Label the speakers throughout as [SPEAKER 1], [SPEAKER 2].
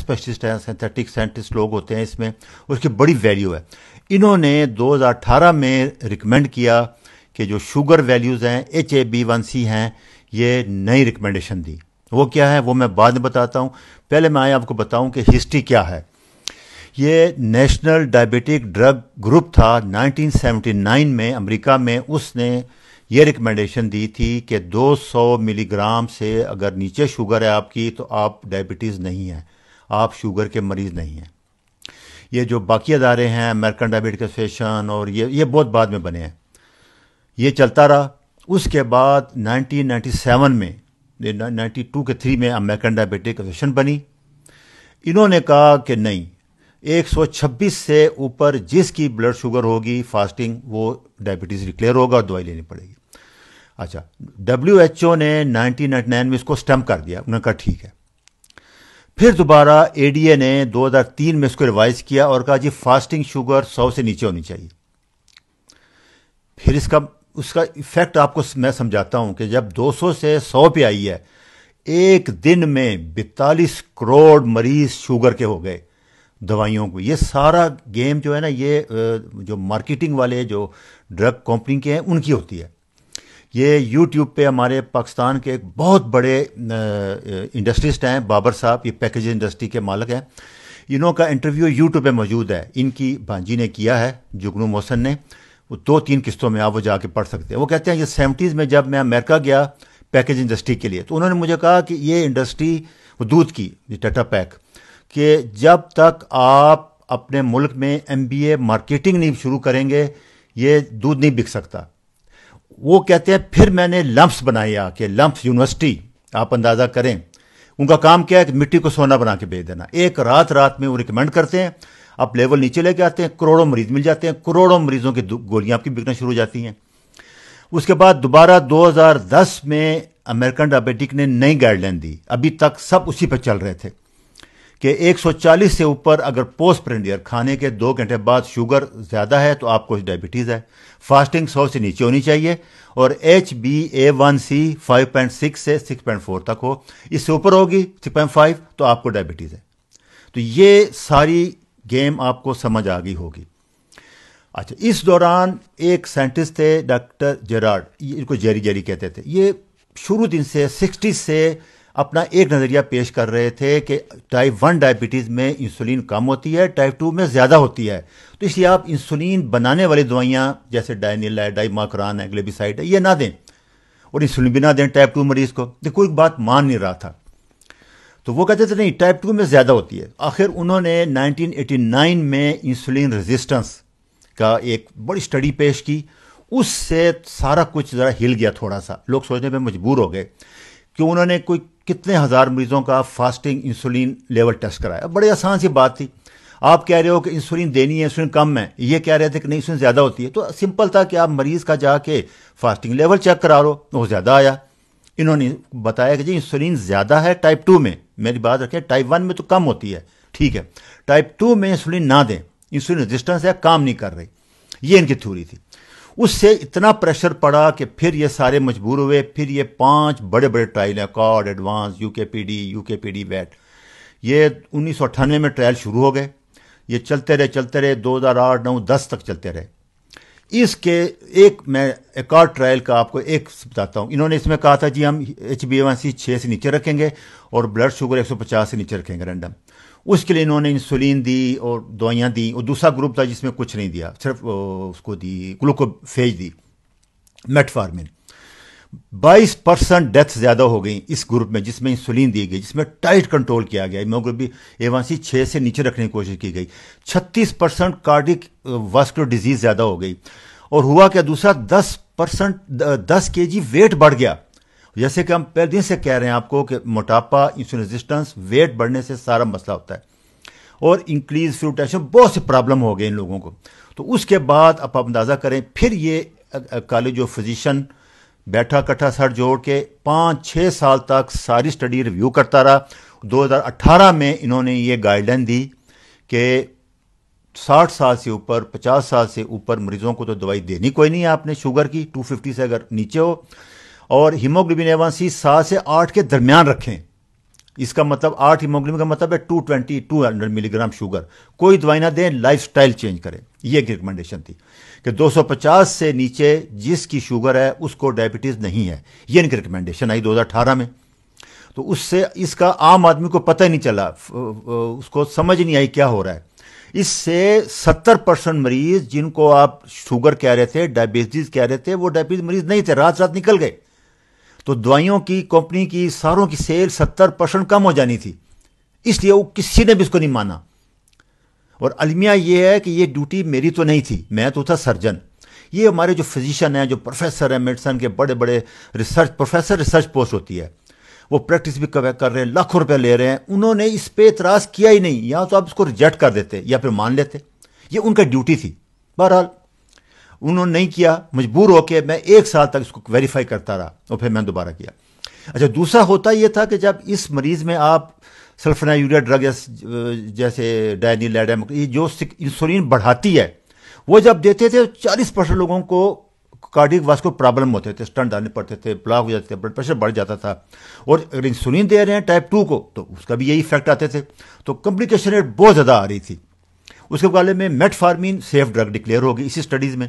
[SPEAKER 1] Specialist हैं, synthetic scientist लोग होते हैं इसमें, उसकी बड़ी वैल्यू है। इन्होंने 2018 में रिकमेंड किया कि जो शुगर वैल्यूज़ हैं, HbA1c हैं, ये नई रिकमेंडेशन दी। वो क्या है वो मैं बाद में बताता हूँ। पहले मैं आपको बताऊँ कि हिस्ट्री क्या है। ये नेशनल डायबिटिक ड्रग ग्रुप था 1979 में अमेरिका में, उसने ये रिकमेंडेशन दी थी कि 200 मिलीग्राम से अगर नीचे शुगर है आपकी तो आप डायबिटीज़ नहीं है, आप शुगर के मरीज़ नहीं हैं। ये जो बाकी अदारे हैं, अमेरिकन डायबिटिक एसोसिएशन और ये बहुत बाद में बने हैं। ये चलता रहा। उसके बाद 1997 में 92 के 3 में अमेरिकन डायबिटिक एसोसिएशन बनी। इन्होंने कहा कि नहीं, 126 से ऊपर जिसकी ब्लड शुगर होगी फास्टिंग, वो डायबिटीज़ डिक्लेयर होगा और दवाई लेनी पड़ेगी। अच्छा, WHO ने 1999 में इसको स्टम्प कर दिया, उन्होंने कहा ठीक है। फिर दोबारा ADA ने 2003 में इसको रिवाइज किया और कहा जी फास्टिंग शुगर 100 से नीचे होनी चाहिए। फिर उसका इफेक्ट आपको मैं समझाता हूं कि जब 200 से 100 पे आई है, एक दिन में 42 करोड़ मरीज शुगर के हो गए दवाइयों को। ये सारा गेम जो है ना, ये जो मार्केटिंग वाले जो ड्रग कंपनी के हैं उनकी होती है। ये यूट्यूब पे हमारे पाकिस्तान के एक बहुत बड़े इंडस्ट्रिस्ट हैं, बाबर साहब, ये पैकेजिंग इंडस्ट्री के मालिक हैं। इन्हों का इंटरव्यू यूट्यूब पे मौजूद है, इनकी भांजी ने किया है, जुगनू मोहसन ने। वो 2-3 किस्तों में आप वो जाके पढ़ सकते हैं। वो कहते हैं ये 70s में जब मैं अमेरिका गया पैकेज इंडस्ट्री के लिए, तो उन्होंने मुझे कहा कि ये इंडस्ट्री, वो दूध की टाटा पैक, कि जब तक आप अपने मुल्क में MBA मार्केटिंग नहीं शुरू करेंगे ये दूध नहीं बिक सकता। वो कहते हैं फिर मैंने लम्प्स बनाए आके, लम्प्स यूनिवर्सिटी, आप अंदाज़ा करें उनका काम क्या है कि मिट्टी को सोना बना के बेच देना। एक रात में वो रिकमेंड करते हैं, आप लेवल नीचे लेके आते हैं, करोड़ों मरीज मिल जाते हैं, करोड़ों मरीजों की गोलियां आपकी बिकना शुरू हो जाती हैं। उसके बाद दोबारा 2010 में अमेरिकन डायबिटिक ने नई गाइडलाइन दी, अभी तक सब उसी पर चल रहे थे कि 140 से ऊपर अगर पोस्ट प्रेंडियर खाने के 2 घंटे बाद शुगर ज़्यादा है तो आपको डायबिटीज़ है। फास्टिंग 100 से नीचे होनी चाहिए और HbA1c 5.6 से 6.4 तक हो, इससे ऊपर होगी 6.5 तो आपको डायबिटीज़ है। तो ये सारी गेम आपको समझ आ गई होगी। अच्छा, इस दौरान एक साइंटिस्ट थे डॉक्टर जेरार्ड, इनको जेरी कहते थे। ये शुरू दिन से 60 से अपना एक नज़रिया पेश कर रहे थे कि टाइप 1 डायबिटीज़ में इंसुलिन कम होती है, टाइप 2 में ज़्यादा होती है, तो इसलिए आप इंसुलिन बनाने वाली दवाइयाँ जैसे डायनिल है, डाइमाक्रान है, ग्लेबिसाइड है, ये ना दें और इंसुलिन भी ना दें टाइप 2 मरीज़ को। तो कोई बात मान नहीं रहा था, तो वो कहते थे नहीं टाइप 2 में ज़्यादा होती है। आखिर उन्होंने 1989 में इंसुलिन रेजिस्टेंस का एक बड़ी स्टडी पेश की, उससे सारा कुछ ज़रा हिल गया थोड़ा सा, लोग सोचने पे मजबूर हो गए कि उन्होंने कोई कितने हज़ार मरीजों का फास्टिंग इंसुलिन लेवल टेस्ट कराया। बड़ी आसान सी बात थी, आप कह रहे हो कि इंसुलिन देनी है, इंसुलिन कम है, ये कह रहे थे कि नहीं इंसुलिन ज़्यादा होती है, तो सिंपल था कि आप मरीज़ का जाके फास्टिंग लेवल चेक करा लो, वो ज़्यादा आया। इन्होंने बताया कि जी इंसुलिन ज़्यादा है टाइप 2 में, मेरी बात रखें, टाइप 1 में तो कम होती है, ठीक है, टाइप 2 में इंसुलिन ना दें, इंसुलिन रेजिस्टेंस है, काम नहीं कर रही, ये इनकी थ्योरी थी। उससे इतना प्रेशर पड़ा कि फिर ये सारे मजबूर हुए। फिर ये 5 बड़े बड़े ट्रायल हैं, कॉर्ड, एडवांस, यूकेपीडी वैट, ये 1998 में ट्रायल शुरू हो गए। ये चलते रहे 2008, 9, 10 तक चलते रहे। इसके मैं एक और ट्रायल का आपको एक बताता हूँ। इन्होंने इसमें कहा था जी हम HbA1c 6 से नीचे रखेंगे और ब्लड शुगर 150 से नीचे रखेंगे रैंडम। उसके लिए इन्होंने इंसुलिन दी और दवाइयाँ दी, और दूसरा ग्रुप था जिसमें कुछ नहीं दिया, सिर्फ उसको दी ग्लूकोफेज दी, मेटफॉर्मिन। 22% डेथ ज़्यादा हो गई इस ग्रुप में जिसमें इंसुलिन दी गई, जिसमें टाइट कंट्रोल किया गया, हीमोग्लोबिन A1c 6 से नीचे रखने की कोशिश की गई। 36% कार्डिक वास्कुलर डिजीज ज़्यादा हो गई। और हुआ क्या दूसरा, 10 kg वेट बढ़ गया। जैसे कि हम पहले दिन से कह रहे हैं आपको कि मोटापा, इंसुलिन रेजिस्टेंस, वेट बढ़ने से सारा मसला होता है, और इंक्रीज फ्लू टेंशन, बहुत से प्रॉब्लम हो गए इन लोगों को। तो उसके बाद आप अंदाज़ा करें, फिर ये कॉलेज ऑफ फिजिशियन बैठा कट्ठा सर जोड़ के 5-6 साल तक सारी स्टडी रिव्यू करता रहा। 2018 में इन्होंने ये गाइडलाइन दी कि 60 साल से ऊपर, 50 साल से ऊपर मरीजों को तो दवाई देनी कोई नहीं है आपने शुगर की, 250 से अगर नीचे हो, और हीमोग्लोबिन A1c 7 से 8 के दरमियान रखें। इसका मतलब 8 हीमोग्लोबिन का मतलब है 220-200 मिलीग्राम शुगर। कोई दवाई ना दें, लाइफ स्टाइल चेंज करें, ये एक रिकमेंडेशन थी कि 250 से नीचे जिसकी शुगर है उसको डायबिटीज़ नहीं है। ये इनकी रिकमेंडेशन आई 2018 में। तो उससे इसका आम आदमी को पता ही नहीं चला, उसको समझ नहीं आई क्या हो रहा है। इससे 70% मरीज जिनको आप शुगर कह रहे थे, डायबिटीज़ कह रहे थे, वो डायबिटीज़ मरीज नहीं थे, रात रात निकल गए। तो दवाइयों की कंपनी की सारों की सेल 70% कम हो जानी थी, इसलिए वो किसी ने भी इसको नहीं माना। और अलमिया ये है कि ये ड्यूटी मेरी तो नहीं थी, मैं तो था सर्जन। ये हमारे जो फिजिशियन हैं, जो प्रोफेसर हैं मेडिसिन के, बड़े बड़े रिसर्च पोस्ट होती है, वो प्रैक्टिस भी कर रहे हैं, लाखों रुपए ले रहे हैं, उन्होंने इस पे इतराज़ किया ही नहीं। या तो आप इसको रिजेक्ट कर देते या फिर मान लेते, ये उनका ड्यूटी थी। बहरहाल उन्होंने नहीं किया, मजबूर होकर मैं 1 साल तक इसको वेरीफाई करता रहा और फिर मैं दोबारा किया। अच्छा, दूसरा होता यह था कि जब इस मरीज़ में आप सल्फोनाइलूरिया ड्रग जैसे डायनिलैडम, जो इंसुलिन बढ़ाती है, वो जब देते थे 40% लोगों को कार्डियक वास्कुलर प्रॉब्लम होते थे, स्टंट डालने पड़ते थे, ब्लॉक हो जाते थे, ब्लड प्रेशर बढ़ जाता था। और अगर इंसुलिन दे रहे हैं टाइप 2 को तो उसका भी यही इफेक्ट आते थे। तो कॉम्प्लिकेशन रेट बहुत ज़्यादा आ रही थी। उसके मुकाबले में मेटफॉर्मिन सेफ ड्रग डिक्लेयर होगी इसी स्टडीज़ में।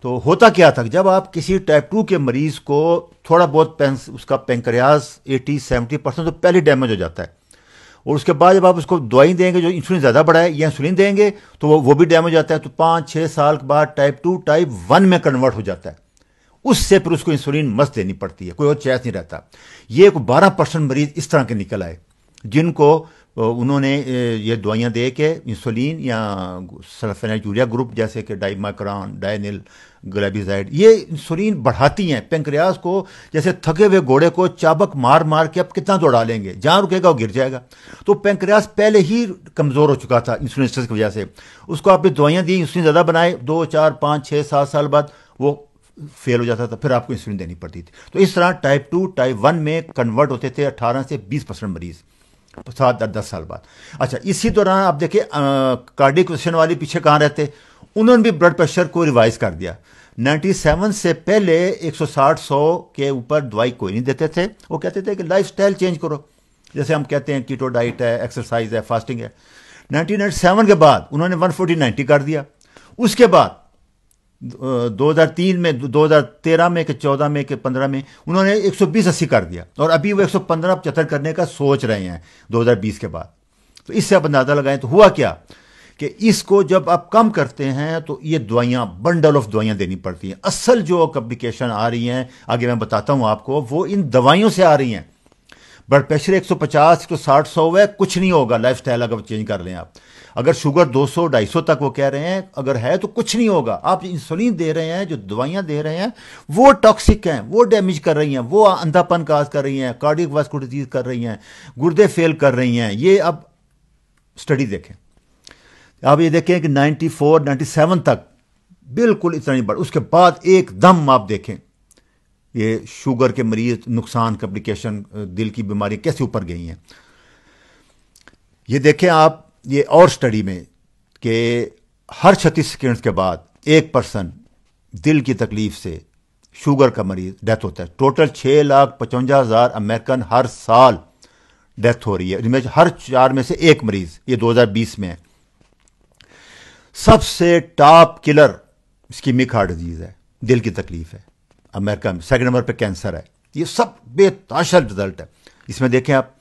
[SPEAKER 1] तो होता क्या था, जब आप किसी टाइप 2 के मरीज़ को थोड़ा बहुत उसका पेंक्रियाज 80-70% तो पहले डैमेज हो जाता है, और उसके बाद जब आप उसको दवाई देंगे जो इंसुलिन ज़्यादा बढ़ाए या इंसुलिन देंगे तो वो भी डैमेज हो जाता है। तो 5-6 साल के बाद टाइप 2 टाइप 1 में कन्वर्ट हो जाता है। उससे फिर उसको इंसुलिन मस्त देनी पड़ती है, कोई और चॉइस नहीं रहता। ये 12% मरीज इस तरह के निकल आए जिनको उन्होंने ये दवाइयाँ दे के इंसुलिन या सल्फोनाइलूरिया ग्रुप जैसे कि डाइमाक्रॉन, डायनिल ग्लाइबिजाइड, ये इंसुलिन बढ़ाती हैं पेंक्रियाज को। जैसे थके हुए घोड़े को चाबक मार मार के आप कितना दौड़ा लेंगे, जहाँ रुकेगा वो गिर जाएगा। तो पेंक्रियाज पहले ही कमज़ोर हो चुका था इंसुलिन की वजह से। उसको आपने दवाइयाँ दी, इंसुलिन ज़्यादा बनाए, 2, 4, 5, 6, 7 साल बाद वो फेल हो जाता था, फिर आपको इंसुलिन देनी पड़ती थी। तो इस तरह टाइप 2 टाइप 1 में कन्वर्ट होते थे 18 से 20% मरीज़ 7-10 साल बाद। अच्छा, इसी दौरान आप देखिए कार्डियक क्वेश्चन वाले पीछे कहाँ रहते, उन्होंने भी ब्लड प्रेशर को रिवाइज कर दिया। 97 से पहले 160-100 के ऊपर दवाई कोई नहीं देते थे। वो कहते थे कि लाइफ स्टाइल चेंज करो, जैसे हम कहते हैं कीटो डाइट है, एक्सरसाइज है, फास्टिंग है। 1997 के बाद उन्होंने 140-90 कर दिया। उसके बाद 2003 में, 2013 में, 14 में, 15 में उन्होंने 120-80 कर दिया, और अभी वो 115-75 करने का सोच रहे हैं 2020 के बाद। तो इससे आप अंदाजा लगाएं तो हुआ क्या कि इसको जब आप कम करते हैं तो ये दवाइयाँ, बंडल ऑफ दवाइयाँ देनी पड़ती हैं। असल जो कॉम्प्लिकेशन आ रही हैं, आगे मैं बताता हूँ आपको, वो इन दवाइयों से आ रही हैं। ब्लड प्रेशर 150, 160-100 है, कुछ नहीं होगा लाइफ स्टाइल अगर चेंज कर लें आप। अगर शुगर 200-250 तक वो कह रहे हैं अगर है तो कुछ नहीं होगा। आप इंसुलिन दे रहे हैं, जो दवाइयाँ दे रहे हैं वो टॉक्सिक हैं, वो डैमेज कर रही हैं, वो अंधापन काज कर रही हैं, कार्डियक वास्कुलर डिजीज कर रही हैं, गुर्दे फेल कर रही हैं। ये अब स्टडी देखें, आप ये देखें कि 94-97 तक बिल्कुल इतना नहीं बढ़, उसके बाद एकदम आप देखें ये शुगर के मरीज, नुकसान, कॉम्प्लिकेशन, दिल की बीमारी कैसे ऊपर गई हैं। ये देखें आप ये और स्टडी में कि हर 36 सेकेंड्स के बाद 1% दिल की तकलीफ से शुगर का मरीज डेथ होता है। टोटल 6,55,000 अमेरिकन हर साल डेथ हो रही है, इनमें हर 4 में से 1 मरीज, ये 2020 में है। सबसे top killer ischaemic heart disease है, दिल की तकलीफ है अमेरिका में। सेकंड नंबर पे कैंसर है। ये सब बेताशा रिजल्ट है। इसमें देखें आप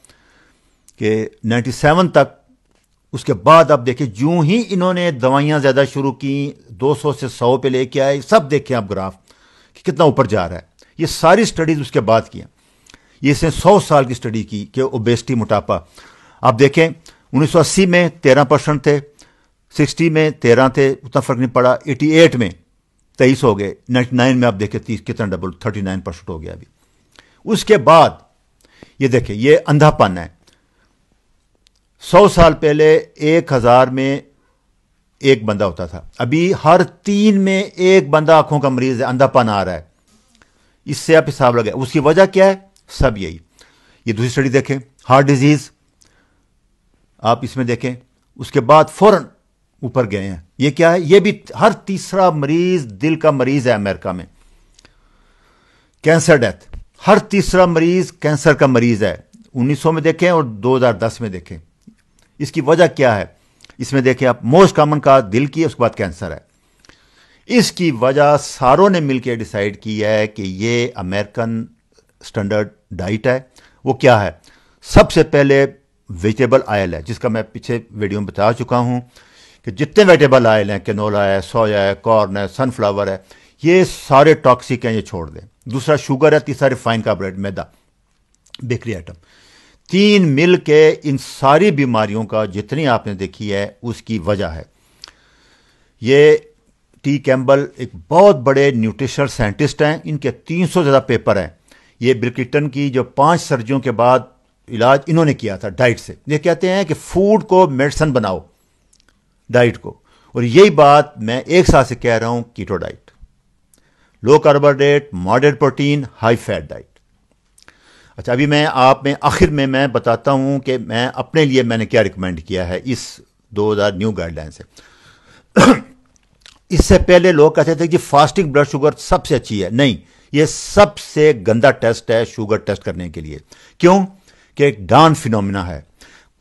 [SPEAKER 1] कि 97 तक, उसके बाद आप देखिए जो ही इन्होंने दवाइयां ज्यादा शुरू की, 200 से 100 पे लेके आए, सब देखें आप ग्राफ कि कितना ऊपर जा रहा है। ये सारी स्टडीज उसके बाद की, ये इसने 100 साल की स्टडी की कि ओबेसिटी, मोटापा। आप देखें 1980 में 13% थे, 60 में 13 थे, उतना फर्क नहीं पड़ा। 88 में 23 हो गए, 99 में आप देखें 30 कितना डबल, 39% हो गया अभी। उसके बाद ये देखें, ये अंधापन है। 100 साल पहले 1000 में 1 बंदा होता था, अभी हर 3 में 1 बंदा आंखों का मरीज है, अंधापन आ रहा है। इससे आप हिसाब लगाए, उसकी वजह क्या है? सब यही। ये दूसरी स्टडी देखें, हार्ट डिजीज, आप इसमें देखें, उसके बाद फौरन ऊपर गए हैं। ये क्या है? ये भी हर तीसरा मरीज दिल का मरीज है अमेरिका में। कैंसर डेथ, हर तीसरा मरीज कैंसर का मरीज है। 1900 में देखें और 2010 में देखें। इसकी वजह क्या है? इसमें देखें आप, मोस्ट कॉमन का दिल की है, उसके बाद कैंसर है। इसकी वजह सारों ने मिलकर डिसाइड की है कि ये अमेरिकन स्टैंडर्ड डाइट है। वो क्या है? सबसे पहले वेजिटेबल ऑयल है, जिसका मैं पीछे वीडियो में बता चुका हूं कि जितने वेजिटेबल ऑयल हैं, कैनोला है, सोया है, कॉर्न है, सनफ्लावर है, ये सारे टॉक्सिक हैं, ये छोड़ दें। दूसरा शुगर है, तीसरा रिफाइंड कार्बोहाइड्रेट, मैदा, बेकरी आइटम। तीन मिल के इन सारी बीमारियों का जितनी आपने देखी है उसकी वजह है। ये टी कैम्बल एक बहुत बड़े न्यूट्रिशनल साइंटिस्ट हैं, इनके 300 से ज़्यादा पेपर हैं। ये बिल क्लिंटन की जो 5 सर्जरियों के बाद इलाज इन्होंने किया था डाइट से। ये कहते हैं कि फूड को मेडिसिन बनाओ, डाइट को। और यही बात मैं एक साल से कह रहा हूं, keto diet, low carbohydrate, moderate protein, high fat diet. अच्छा, अभी मैं आप में आखिर में मैं बताता हूं कि मैं अपने लिए मैंने क्या रिकमेंड किया है इस 2000 न्यू गाइडलाइन से। इससे पहले लोग कहते थे कि फास्टिंग ब्लड शुगर सबसे अच्छी है। नहीं, यह सबसे गंदा टेस्ट है शुगर टेस्ट करने के लिए। क्यों? कि एक डाउन फिनोमिना है।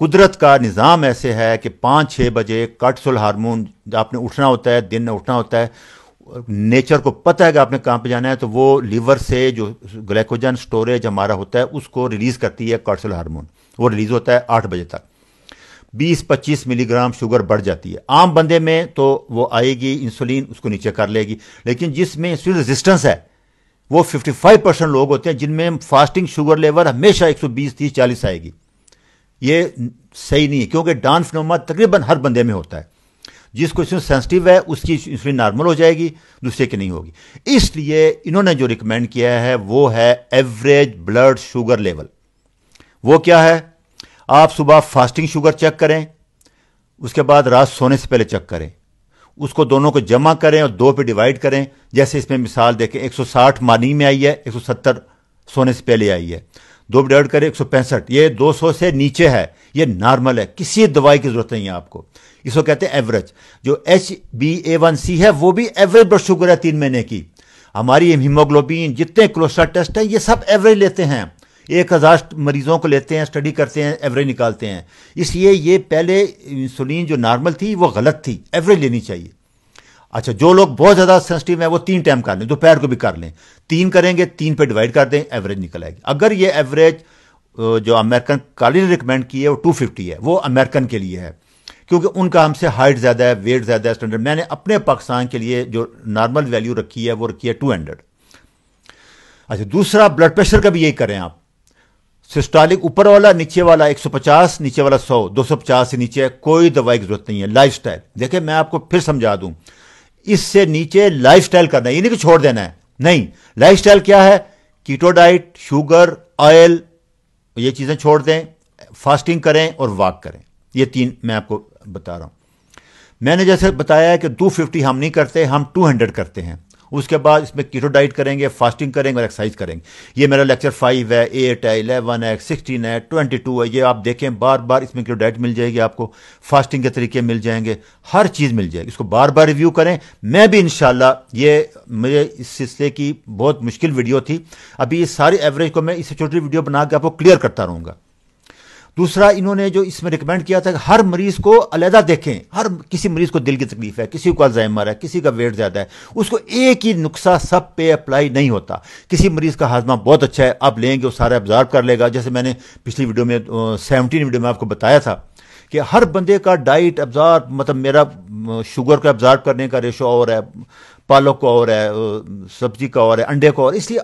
[SPEAKER 1] कुदरत का निज़ाम ऐसे है कि 5-6 बजे कार्टिसोल हार्मोन, आपने उठना होता है, दिन में उठना होता है, नेचर को पता है कि आपने कहाँ पे जाना है, तो वो लीवर से जो ग्लाइकोजन स्टोरेज हमारा होता है उसको रिलीज करती है कार्टिसोल हार्मोन। वो रिलीज होता है 8 बजे तक। 20-25 मिलीग्राम शुगर बढ़ जाती है। आम बंदे में तो वो आएगी, इंसुलिन उसको नीचे कर लेगी, लेकिन जिसमें इंसुलिन रेजिस्टेंस है वो 55% लोग होते हैं जिनमें फास्टिंग शुगर लेवल हमेशा 120, 30, 40 आएगी। ये सही नहीं है, क्योंकि डाउन फिनोमिना तकरीबन हर बंदे में होता है। जिसको इंसुलिन सेंसिटिव है उसकी इंसुलिन नॉर्मल हो जाएगी, दूसरे की नहीं होगी। इसलिए इन्होंने जो रिकमेंड किया है वो है एवरेज ब्लड शुगर लेवल। वो क्या है? आप सुबह फास्टिंग शुगर चेक करें, उसके बाद रात सोने से पहले चेक करें, उसको दोनों को जमा करें और 2 पे डिवाइड करें। जैसे इसमें मिसाल देखें, 160 मॉर्निंग में आई है, 170 सोने से पहले आई है, 2 पे डिवाइड करें 165। ये 200 से नीचे है, ये नॉर्मल है, किसी दवाई की जरूरत नहीं है आपको। इसको कहते हैं एवरेज। जो HbA1c है वो भी एवरेज ब्लड शुगर है 3 महीने की। हमारी हीमोग्लोबिन, जितने कोलेस्ट्रॉल टेस्ट है, ये सब एवरेज लेते हैं। 1000 मरीजों को लेते हैं, स्टडी करते हैं, एवरेज निकालते हैं। इसलिए ये पहले इंसुलिन जो नॉर्मल थी वो गलत थी, एवरेज लेनी चाहिए। अच्छा, जो लोग बहुत ज़्यादा सेंसिटिव हैं वो 3 टाइम कर लें, दोपहर को भी कर लें। 3 करेंगे, 3 पे डिवाइड कर दें, एवरेज निकल आएगी। अगर ये एवरेज जो अमेरिकन कॉलेज ने रिकमेंड की है वो 250 है, वो अमेरिकन के लिए है, क्योंकि उनका हमसे हाइट ज़्यादा है, वेट ज़्यादा है, स्टैंडर्ड। मैंने अपने पाकिस्तान के लिए जो नॉर्मल वैल्यू रखी है वो रखी है 200। अच्छा, दूसरा ब्लड प्रेशर का भी यही करें आप। सिस्टोलिक ऊपर वाला, नीचे वाला 150, नीचे वाला 100, 250 से नीचे कोई दवाई की जरूरत नहीं है। लाइफस्टाइल देखिए, मैं आपको फिर समझा दूं, इससे नीचे लाइफस्टाइल करना है, ये नहीं कि छोड़ देना है। नहीं, लाइफस्टाइल क्या है? कीटो डाइट, शुगर, ऑयल, ये चीजें छोड़ दें, फास्टिंग करें और वॉक करें। ये 3 मैं आपको बता रहा हूं। मैंने जैसे बताया है कि 250 हम नहीं करते, हम 200 करते हैं। उसके बाद इसमें कीटो डाइट करेंगे, फास्टिंग करेंगे और एक्सरसाइज करेंगे। ये मेरा लेक्चर 5 है, 8 है, 11 है, 16 है, 22 है। ये आप देखें, बार बार इसमें कीटो डाइट मिल जाएगी आपको, फास्टिंग के तरीके मिल जाएंगे, हर चीज़ मिल जाएगी। इसको बार बार रिव्यू करें। मैं भी इंशाल्लाह, ये मुझे इस सिलसिले की बहुत मुश्किल वीडियो थी, अभी ये सारी एवरेज को मैं इससे छोटी वीडियो बना के आपको क्लियर करता रहूँगा। दूसरा, इन्होंने जो इसमें रिकमेंड किया था कि हर मरीज को अलहदा देखें। हर किसी मरीज को दिल की तकलीफ है, किसी को अल्जाइमर है, किसी का वेट ज़्यादा है, उसको एक ही नुस्खा सब पे अप्लाई नहीं होता। किसी मरीज का हाजमा बहुत अच्छा है, आप लेंगे वो सारा ऑब्जर्व कर लेगा। जैसे मैंने पिछली वीडियो में 17 वीडियो में आपको बताया था कि हर बंदे का डाइट ऑब्जर्व, मतलब मेरा शुगर का ऑब्जर्व करने का रेशो और है, पालक का और है, सब्जी का और है, अंडे का और, इसलिए